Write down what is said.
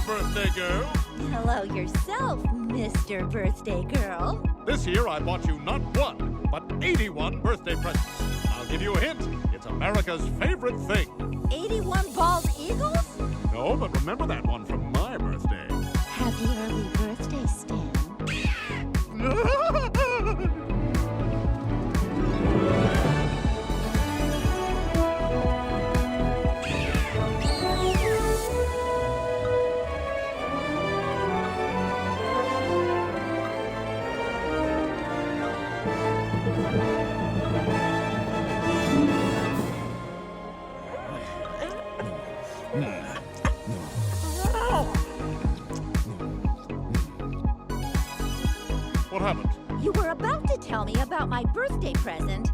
birthday girl. Hello yourself, Mr. Birthday Girl. This year I bought you not one, but 81 birthday presents. I'll give you a hint. It's America's favorite thing. 81 bald eagles? No, but remember that one from my birthday. Happy early birthday, Stan. What happened? You were about to tell me about my birthday present,